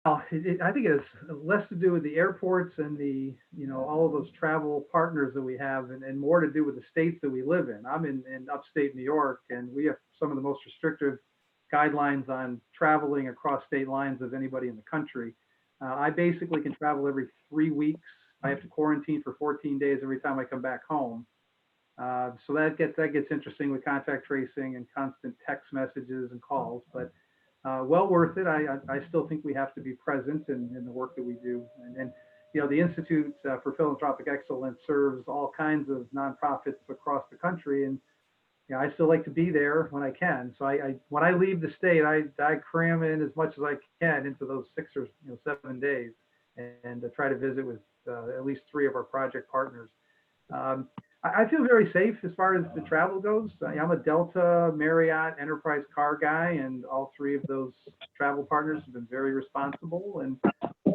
I think it has less to do with the airports and all of those travel partners that we have, and more to do with the states that we live in. I'm in upstate New York, and we have some of the most restrictive guidelines on traveling across state lines of anybody in the country. I basically can travel every 3 weeks. I have to quarantine for 14 days every time I come back home. So that gets interesting with contact tracing and constant text messages and calls, but well worth it. I still think we have to be present in the work that we do. And the Institute for Philanthropic Excellence serves all kinds of nonprofits across the country. And I still like to be there when I can. So when I leave the state, I cram in as much as I can into those 6 or 7 days and try to visit with at least three of our project partners. Um, I feel very safe as far as the travel goes. I'm a Delta, Marriott, Enterprise car guy, and all three of those travel partners have been very responsible. And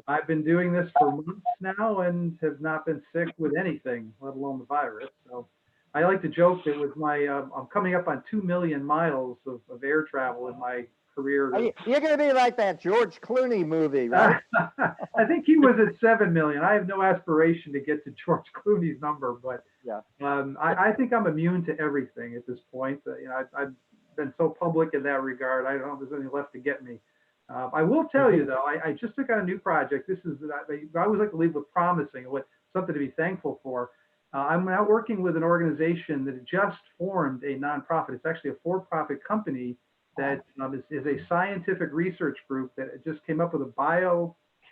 I've been doing this for months now and have not been sick with anything, let alone the virus. So I like to joke that with I'm coming up on 2 million miles of air travel in my career. You're going to be like that George Clooney movie, right? I think he was at 7 million. I have no aspiration to get to George Clooney's number, but Yeah. I think I'm immune to everything at this point. I've been so public in that regard. I don't know if there's anything left to get me. I will tell you though, I just took on a new project. I always like to leave with promising, what something to be thankful for. I'm now working with an organization that just formed a nonprofit. It's actually a for-profit company that is a scientific research group that just came up with a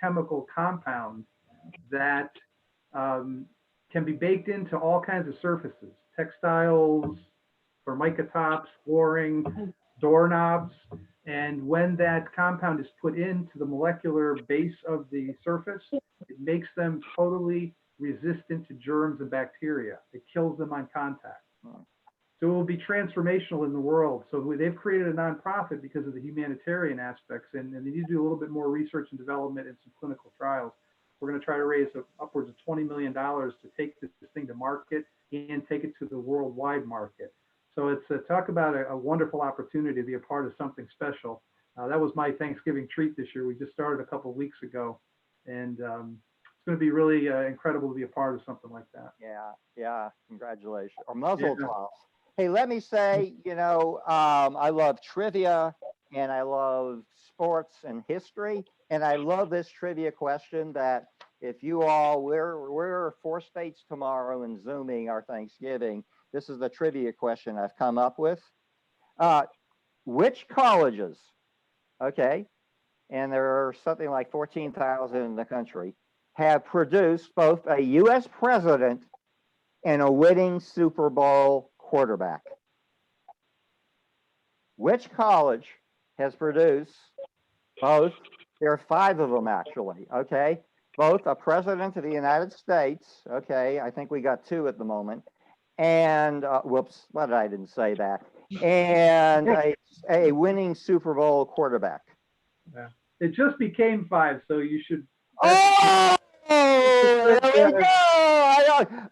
biochemical compound that um, can be baked into all kinds of surfaces, textiles, formica tops, flooring, doorknobs. And when that compound is put into the molecular base of the surface, it makes them totally resistant to germs and bacteria. It kills them on contact. So it will be transformational in the world. So they've created a nonprofit because of the humanitarian aspects, and they need to do a little bit more research and development and some clinical trials. We're going to try to raise upwards of $20 million to take this thing to market and take it to the worldwide market. So it's talk about a wonderful opportunity to be a part of something special. That was my Thanksgiving treat this year. We just started a couple of weeks ago, and it's going to be really incredible to be a part of something like that. Yeah. Congratulations. Or muzzle Yeah. toss. Hey, let me say, I love trivia and I love sports and history. And I love this trivia question that if you all, we're 4 states tomorrow and Zooming our Thanksgiving. This is the trivia question I've come up with. Uh, which colleges, okay, and there are something like 14,000 in the country, have produced both a U.S. president and a winning Super Bowl quarterback? Which college has produced both? There are 5 of them actually, okay? Both a president of the United States, okay? I think we got 2 at the moment. And, whoops, what did I didn't say that? And a winning Super Bowl quarterback. Yeah. It just became 5, so you should. Oh, there we go.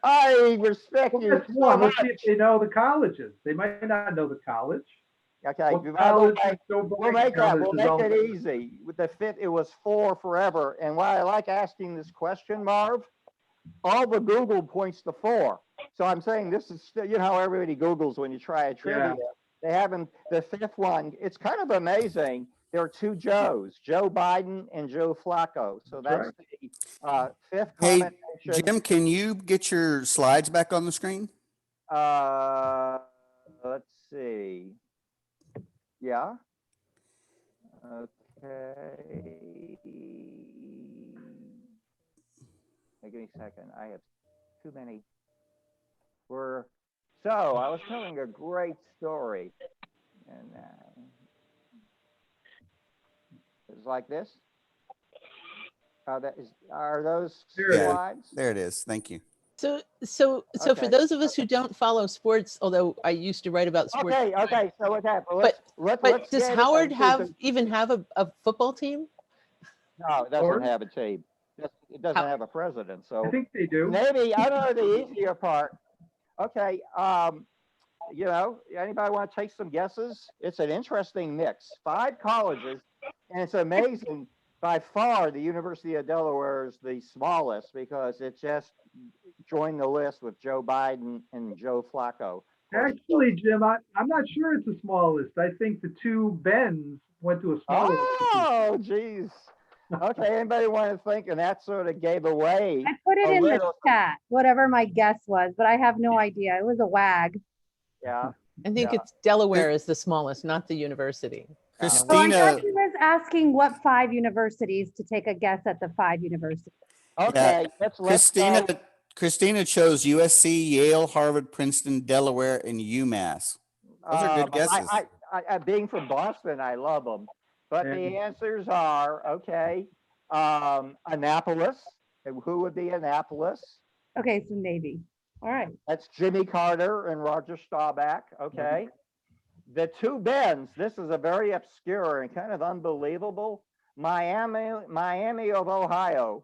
I respect Well, you that's so one. Let's much. see if they know the colleges. They might not know the college. Okay, What college is so we'll bright make now that. that We'll is make all- it easy. With the fit, it was 4 forever. And why I like asking this question, Marv, all the Google points to 4. So I'm saying this is still, how everybody Googles when you try a trivia. Yeah. They haven't, the 5th one, it's kind of amazing. There are 2 Joes, Joe Biden and Joe Flacco. So that's right. the 5th Hey, combination. Jim, can you get your slides back on the screen? Let's see. Yeah. Okay. Give me a second. I have too many. So I was telling a great story, and it's like this. Are those Yeah, slides? there it is. Thank you. So for Okay. those of us who don't follow sports, although I used to write about sports, Okay. So what happened? but does Howard even have a football team? No, it doesn't have a team. It doesn't have a president. I So think they do. maybe I don't know the easier part. Okay. Anybody want to take some guesses? It's an interesting mix. 5 colleges, and it's amazing. by far, the University of Delaware is the smallest because it just joined the list with Joe Biden and Joe Flacco. Actually, Jim, I'm not sure it's the smallest. I think the two Bens went to a smaller. Oh, geez. Okay, anybody want to think? And that sort of gave away. I put it a in the little- chat, whatever my guess was, but I have no idea. It was a WAG. Yeah. I think Yeah. it's Delaware is the smallest, not the university. So I Christina, thought he was asking what 5 universities to take a guess at the 5 universities. Okay, let's Christina, go. Christina chose USC, Yale, Harvard, Princeton, Delaware, and UMass. Those are good guesses. Being from Boston, I love them. But Yeah. the answers are, okay, Annapolis. Who would be Annapolis? Okay, so Navy. All right. That's Jimmy Carter and Roger Staubach. Okay. The two Bens, this is a very obscure and kind of unbelievable. Miami of Ohio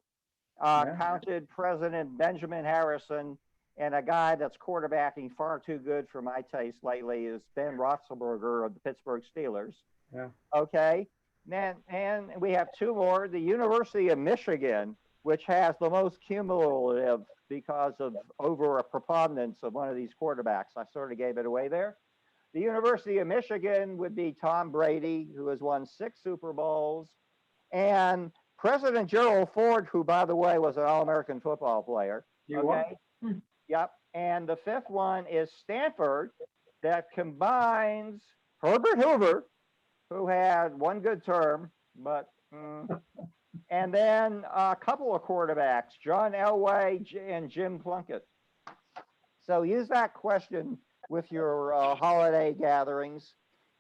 counted President Benjamin Harrison, and a guy that's quarterbacking far too good for my taste lately is Ben Roethlisberger of the Pittsburgh Steelers. Yeah. Okay. And we have two more. The University of Michigan, which has the most cumulative because of over a preponderance of one of these quarterbacks. I sort of gave it away there. The University of Michigan would be Tom Brady, who has won 6 Super Bowls, and President Gerald Ford, who, by the way, was an All-American football player. You won. Yep. And the fifth one is Stanford, that combines Herbert Hoover, who had one good term, but and then a couple of quarterbacks, John Elway and Jim Plunkett. So use that question with your holiday gatherings.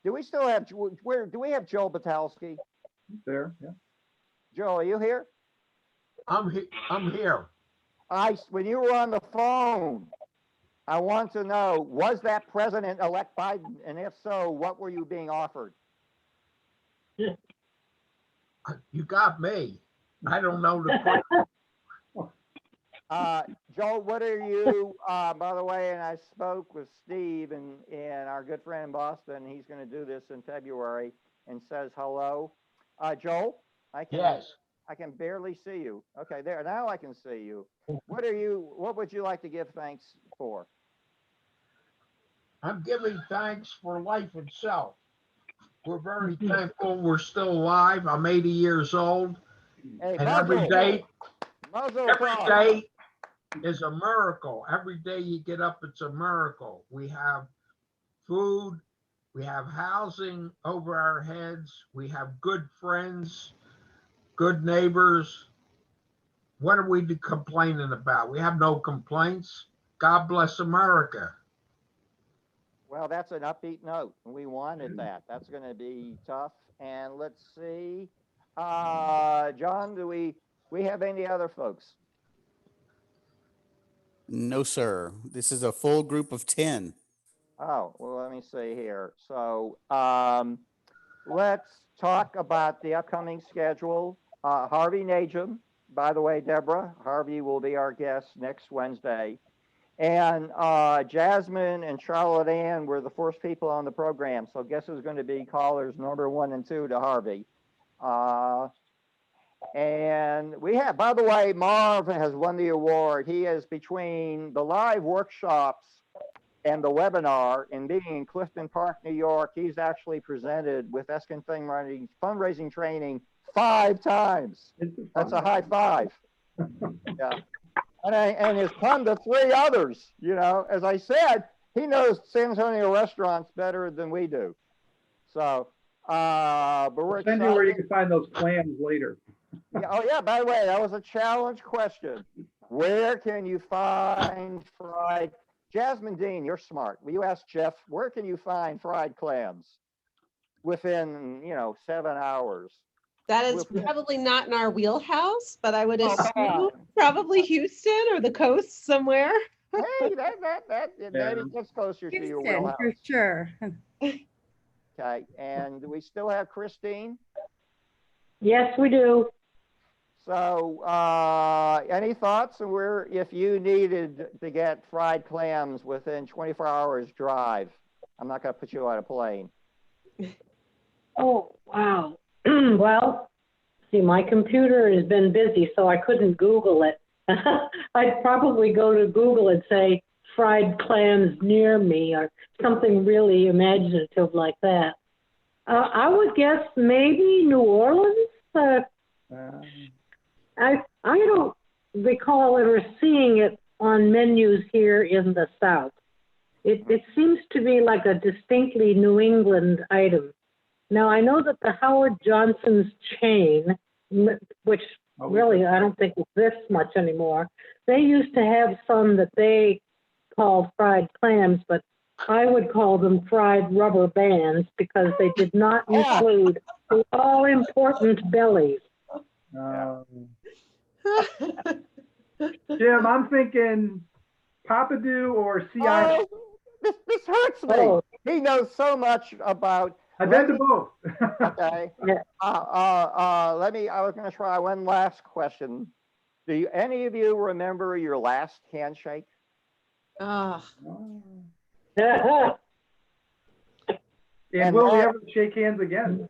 Do we still have, where do we have Joel Batalski? There, yeah. Joel, are you here? I'm here. When you were on the phone, I want to know, was that President-elect Biden? And if so, what were you being offered? You got me. I don't know the question. Joel, what are you, by the way, and I spoke with Steve and our good friend in Boston. He's going to do this in February and says hello. Joel, Yes. I can barely see you. Okay, there, now I can see you. What would you like to give thanks for? I'm giving thanks for life itself. We're very thankful we're still alive. I'm 80 years old. Hey, And every day is a miracle. Every day you get up, it's a miracle. We have food, we have housing over our heads, we have good friends, good neighbors. What are we complaining about? We have no complaints. God bless America. Well, that's an upbeat note. We wanted that. That's going to be tough. And let's see. John, do we have any other folks? No, sir. This is a full group of 10. Oh, well, let me see here. So let's talk about the upcoming schedule. Harvey Najum, by the way, Deborah, Harvey will be our guest next Wednesday. And Jasmine and Charlotte Ann were the first people on the program. So guess who's going to be callers number 1 and 2 to Harvey? And we have, by the way, Marv has won the award. He is between the live workshops and the webinar and being in Clifton Park, New York. He's actually presented with Eskin fundraising training 5 times. That's a high five. Yeah. And has come to 3 others. You know, as I said, he knows San Antonio restaurants better than we do. So, but we're Send you where you can find those clams later. Yeah, oh yeah, by the way, that was a challenge question. Where can you find fried? Jasmine Dean, you're smart. Will you ask Jeff, where can you find fried clams within, 7 hours? That is probably not in our wheelhouse, but I would Oh, come assume on. probably Houston or the coast somewhere. Hey, that maybe gets closer to your Houston, wheelhouse. for sure. Okay, and we still have Christine. Yes, we do. So, any thoughts on where, if you needed to get fried clams within 24 hours drive? I'm not going to put you on a plane. Oh, wow. Well, See, my computer has been busy, so I couldn't Google it. I'd probably go to Google and say fried clams near me or something really imaginative like that. I would guess maybe New Orleans. I don't recall ever seeing it on menus here in the South. It seems to be like a distinctly New England item. Now, I know that the Howard Johnson's chain, which really I don't think exists much anymore, they used to have some that they called fried clams, but I would call them fried rubber bands because they did not include the all-important bellies. Jim, I'm thinking Papadou or CI. Oh, this hurts me. Oh. He knows so much about. I've been to both. Okay. Yeah. I was going to try one last question. Do any of you remember your last handshake? Ah, And And will we that- ever shake hands again?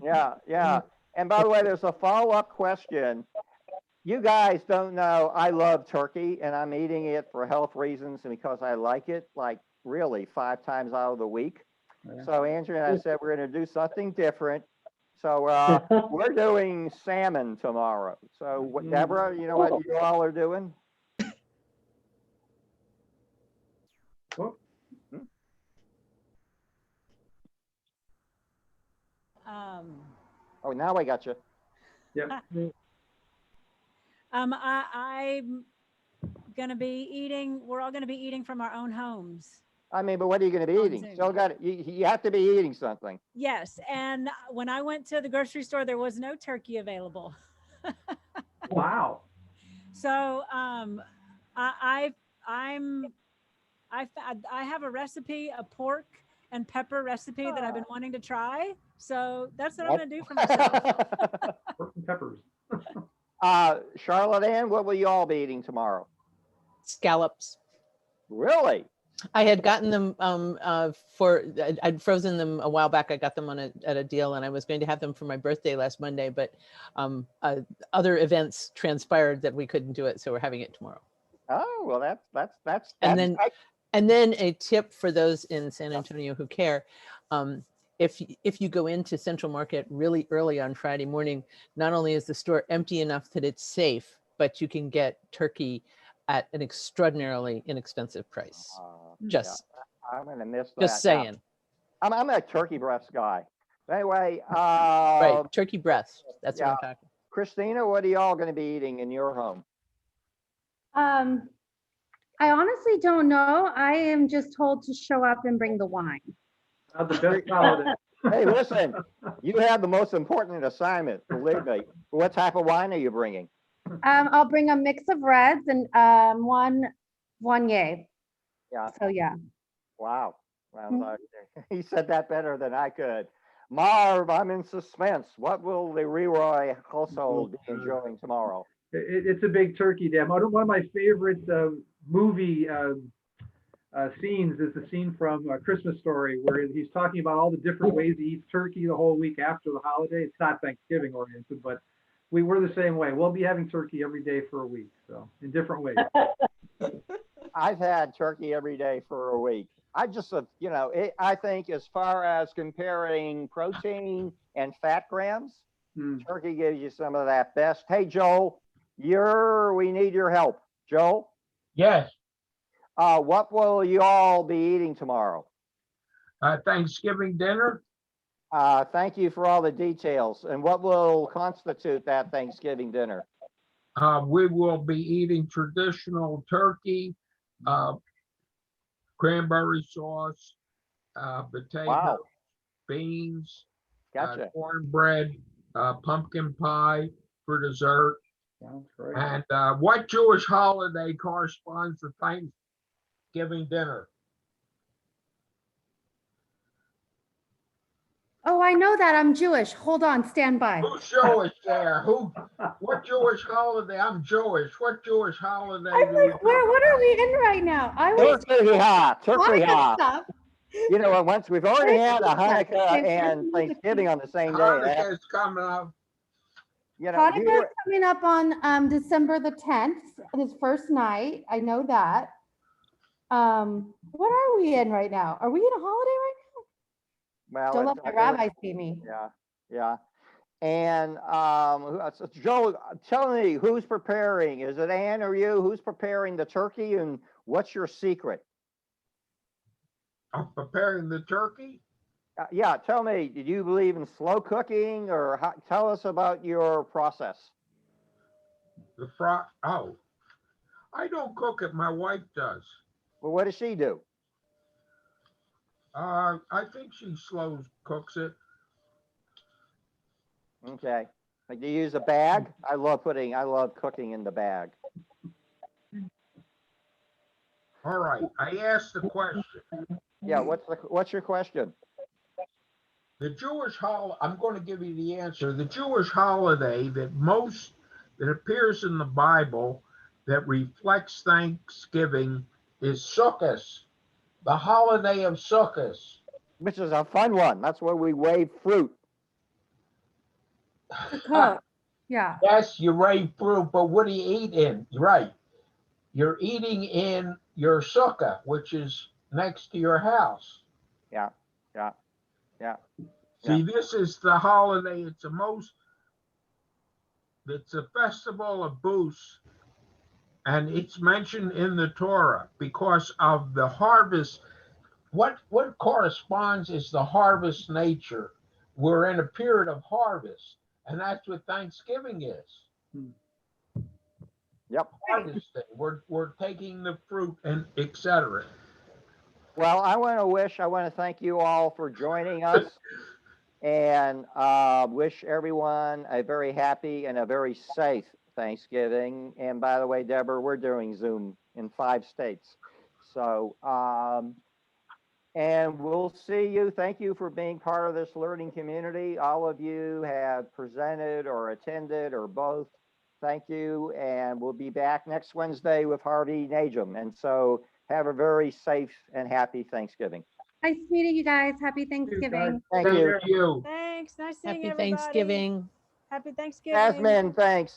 Yeah. And by the way, there's a follow-up question. You guys don't know I love turkey and I'm eating it for health reasons and because I like it, like really 5 times out of the week. Yeah. So Andrea and I said we're going to do something different. So we're doing salmon tomorrow. So Deborah, you know what you all are doing? Oh, now I got you. I'm gonna be eating, we're all gonna be eating from our own homes. I mean, but what are you going to be On eating? Zoom. Still got it. You have to be eating something. Yes, and when I went to the grocery store, there was no turkey available. Wow. So I have a recipe, a pork and pepper recipe that I've been wanting to try. So that's what I'm gonna do for myself. Pork and peppers. Charlotte Ann, what will you all be eating tomorrow? Scallops. Really? I had gotten them I'd frozen them a while back. I got them at a deal and I was going to have them for my birthday last Monday, but other events transpired that we couldn't do it. So we're having it tomorrow. Oh, well, that's And then, and then a tip for those in San Antonio who care. If you go into Central Market really early on Friday morning, not only is the store empty enough that it's safe, but you can get turkey at an extraordinarily inexpensive price. Just, I'm gonna miss that. just saying. I'm a turkey breast guy. Anyway, Right, turkey breast. That's what I'm yeah. talking. Christina, what are y'all going to be eating in your home? I honestly don't know. I am just told to show up and bring the wine. Not the best holiday. Hey, listen, you have the most important assignment, believe me. What type of wine are you bringing? I'll bring a mix of reds and one yay. Yeah. So yeah. Wow. Well, he said that better than I could. Marv, I'm in suspense. What will the Leroy household be enjoying tomorrow? It's a big turkey dam. One of my favorite movie scenes is the scene from A Christmas Story where he's talking about all the different ways he eats turkey the whole week after the holiday. It's not Thanksgiving oriented, but we were the same way. We'll be having turkey every day for a week, so in different ways. I've had turkey every day for a week. I just, I think as far as comparing protein and fat grams, turkey gives you some of that best. Hey, Joel, we need your help. Joel? Yes, What will you all be eating tomorrow? Thanksgiving dinner. Thank you for all the details. And what will constitute that Thanksgiving dinner? We will be eating traditional turkey, cranberry sauce, potatoes, Wow. beans, Gotcha. cornbread, pumpkin pie for dessert. Sounds great. And what Jewish holiday corresponds to Thanksgiving dinner? Oh, I know that. I'm Jewish. Hold on, stand by. Who's Jewish there? What Jewish holiday? I'm Jewish. What Jewish holiday? I do we think, what are we in right now? I was Turkey hot. Turkey Hanukkah hot. stuff. You know, once we've already had a Hanukkah Okay, and Christmas. Thanksgiving on the same day. Hanukkah's coming up. you know, Hanukkah's coming up on December the 10th, his first night. I know that. What are we in right now? Are we in a holiday right well, now? Don't it's- let my I believe- rabbi see me. Yeah, yeah. And Joe, tell me, who's preparing? Is it Ann or you? Who's preparing the turkey, and what's your secret? I'm preparing the turkey. Yeah, tell me, do you believe in slow cooking, or tell us about your process? Oh, I don't cook it. My wife does. Well, what does she do? I think she slow cooks it. Okay. Like, do you use a bag? I love cooking in the bag. All right. I asked the question. Yeah, what's your question? The Jewish holiday, I'm going to give you the answer. The Jewish holiday that appears in the Bible that reflects Thanksgiving is Sukkot, the holiday of Sukkot. Which is a fun one. That's where we wave fruit. Cook. Yeah. Yes, you wave fruit, but what do you eat in? You're right. You're eating in your sukkah, which is next to your house. Yeah, yeah, yeah. See, this is the holiday. It's a festival of booths, and it's mentioned in the Torah because of the harvest. What corresponds is the harvest nature. We're in a period of harvest, and that's what Thanksgiving is. Yep. Harvesting. We're taking the fruit and etc. Well, I want to thank you all for joining us, and wish everyone a very happy and a very safe Thanksgiving. And by the way, Deborah, we're doing Zoom in 5 states. So, and we'll see you. Thank you for being part of this learning community. All of you have presented or attended or both. Thank you. And we'll be back next Wednesday with Harvey Najum. And so have a very safe and happy Thanksgiving. Nice meeting you guys. Happy Thanksgiving. Thank Thank you. you. Thanks. Nice seeing Happy everybody. Thanksgiving. Happy Thanksgiving. Jasmine, thanks.